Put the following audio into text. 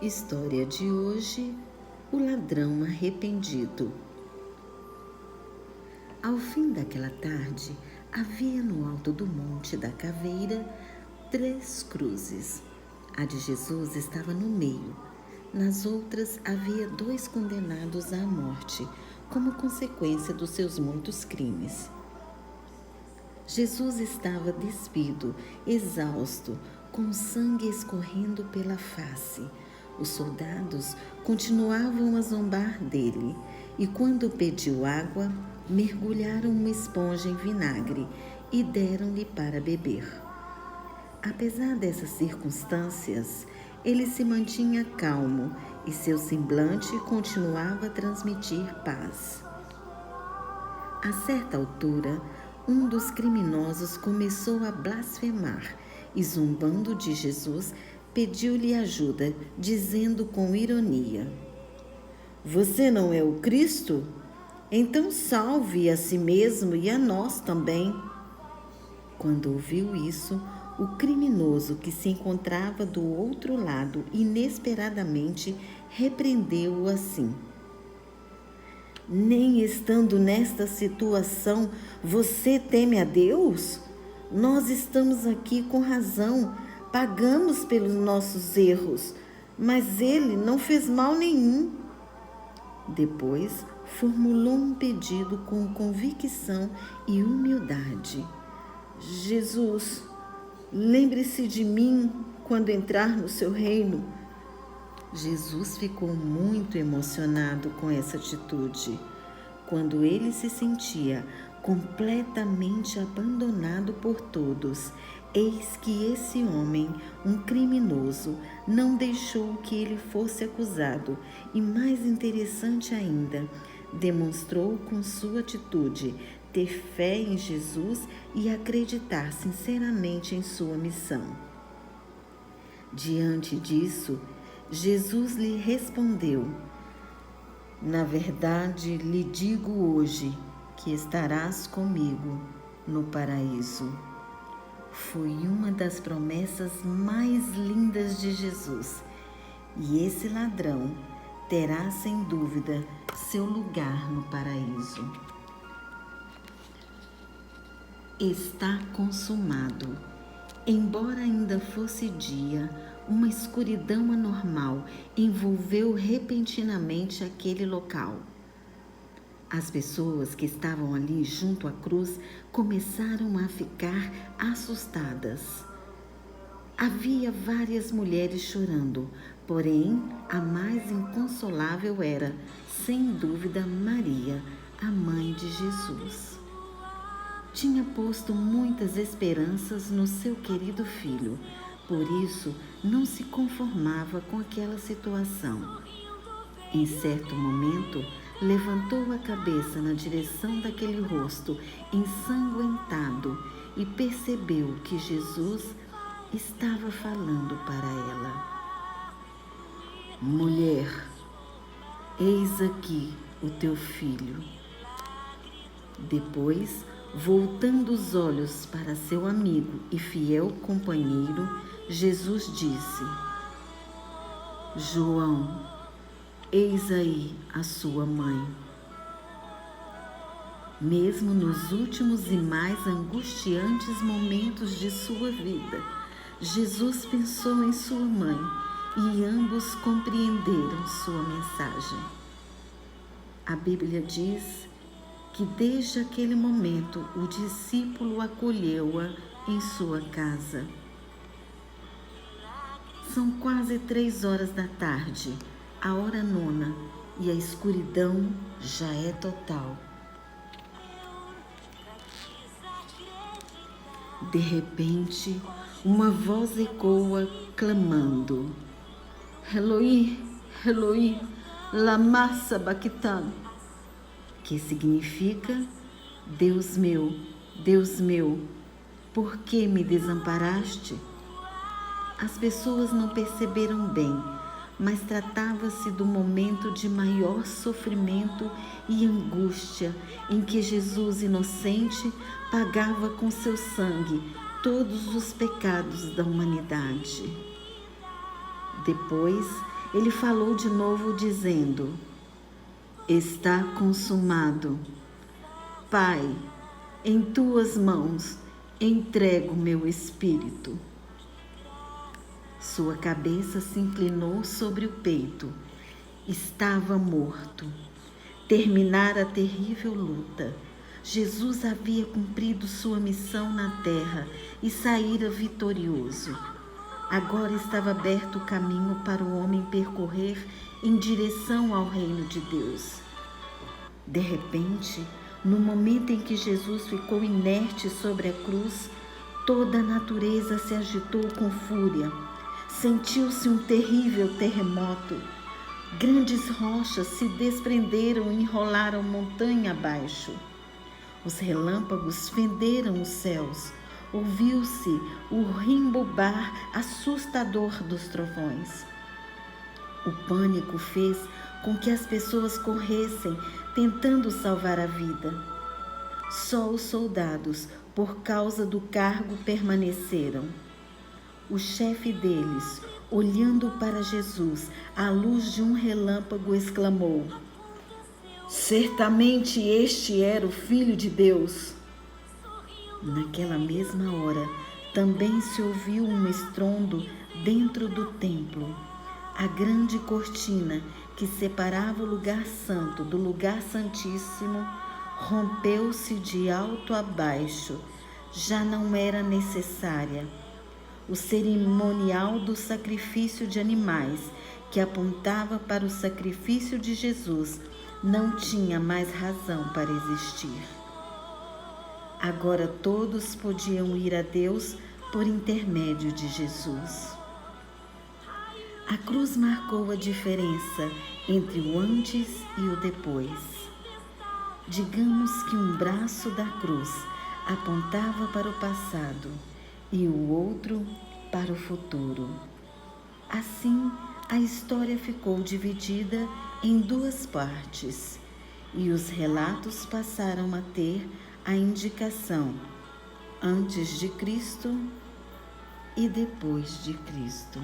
História de hoje: o ladrão arrependido. Ao fim daquela tarde, havia no alto do Monte da Caveira 3 cruzes. A de Jesus estava no meio. Nas outras havia 2 condenados à morte, como consequência dos seus muitos crimes. Jesus estava despido, exausto, com sangue escorrendo pela face. Os soldados continuavam a zombar dele e, quando pediu água, mergulharam uma esponja em vinagre e deram-lhe para beber. Apesar dessas circunstâncias, ele se mantinha calmo e seu semblante continuava a transmitir paz. A certa altura, um dos criminosos começou a blasfemar e, zombando de Jesus, pediu-lhe ajuda, dizendo com ironia: "Você não é o Cristo? Então salve a si mesmo e a nós também." Quando ouviu isso, o criminoso, que se encontrava do outro lado, inesperadamente repreendeu-o assim: "Nem estando nesta situação, você teme a Deus? Nós estamos aqui com razão, pagamos pelos nossos erros, mas ele não fez mal nenhum." Depois, formulou um pedido com convicção e humildade: "Jesus, lembre-se de mim quando entrar no seu reino." Jesus ficou muito emocionado com essa atitude. Quando ele se sentia completamente abandonado por todos, eis que esse homem, um criminoso, não deixou que ele fosse acusado e, mais interessante ainda, demonstrou com sua atitude ter fé em Jesus e acreditar sinceramente em sua missão. Diante disso, Jesus lhe respondeu: "Na verdade, lhe digo hoje que estarás comigo no paraíso." Foi uma das promessas mais lindas de Jesus, e esse ladrão terá, sem dúvida, seu lugar no paraíso. Está consumado. Embora ainda fosse dia, uma escuridão anormal envolveu repentinamente aquele local. As pessoas que estavam ali junto à cruz começaram a ficar assustadas. Havia várias mulheres chorando, porém a mais inconsolável era, sem dúvida, Maria, a mãe de Jesus. Tinha posto muitas esperanças no seu querido filho, por isso não se conformava com aquela situação. Em certo momento, levantou a cabeça na direção daquele rosto ensanguentado e percebeu que Jesus estava falando para ela: "Mulher, eis aqui o teu filho." Depois, voltando os olhos para seu amigo e fiel companheiro, Jesus disse: "João, eis aí a sua mãe." Mesmo nos últimos e mais angustiantes momentos de sua vida, Jesus pensou em sua mãe e ambos compreenderam sua mensagem. A Bíblia diz que desde aquele momento o discípulo acolheu-a em sua casa. São quase 3 horas da tarde, a hora nona, e a escuridão já é total. De repente, uma voz ecoa clamando: "Eloi, Eloi, lama sabachthani", que significa: Deus meu, por que me desamparaste?" As pessoas não perceberam bem, mas tratava-se do momento de maior sofrimento e angústia em que Jesus inocente pagava com seu sangue todos os pecados da humanidade. Depois, ele falou de novo, dizendo: está consumado. Pai, em tuas mãos entrego meu espírito. Sua cabeça se inclinou sobre o peito. Estava morto. Terminara a terrível luta. Jesus havia cumprido sua missão na terra e saíra vitorioso. Agora estava aberto o caminho para o homem percorrer em direção ao reino de Deus. De repente, no momento em que Jesus ficou inerte sobre a cruz, toda a natureza se agitou com fúria. Sentiu-se um terrível terremoto. Grandes rochas se desprenderam e enrolaram montanha abaixo. Os relâmpagos fenderam os céus. Ouviu-se o rimbobar assustador dos trovões. O pânico fez com que as pessoas corressem, tentando salvar a vida. Só os soldados, por causa do cargo, permaneceram. O chefe deles, olhando para Jesus, à luz de um relâmpago, exclamou: certamente este era o Filho de Deus. Naquela mesma hora, também se ouviu um estrondo dentro do templo. A grande cortina que separava o lugar santo do lugar santíssimo rompeu-se de alto a baixo. Já não era necessária. O cerimonial do sacrifício de animais, que apontava para o sacrifício de Jesus, não tinha mais razão para existir. Agora todos podiam ir a Deus por intermédio de Jesus. A cruz marcou a diferença entre o antes e o depois. Digamos que um braço da cruz apontava para o passado e o outro para o futuro. Assim, a história ficou dividida em duas partes e os relatos passaram a ter a indicação antes de Cristo e depois de Cristo.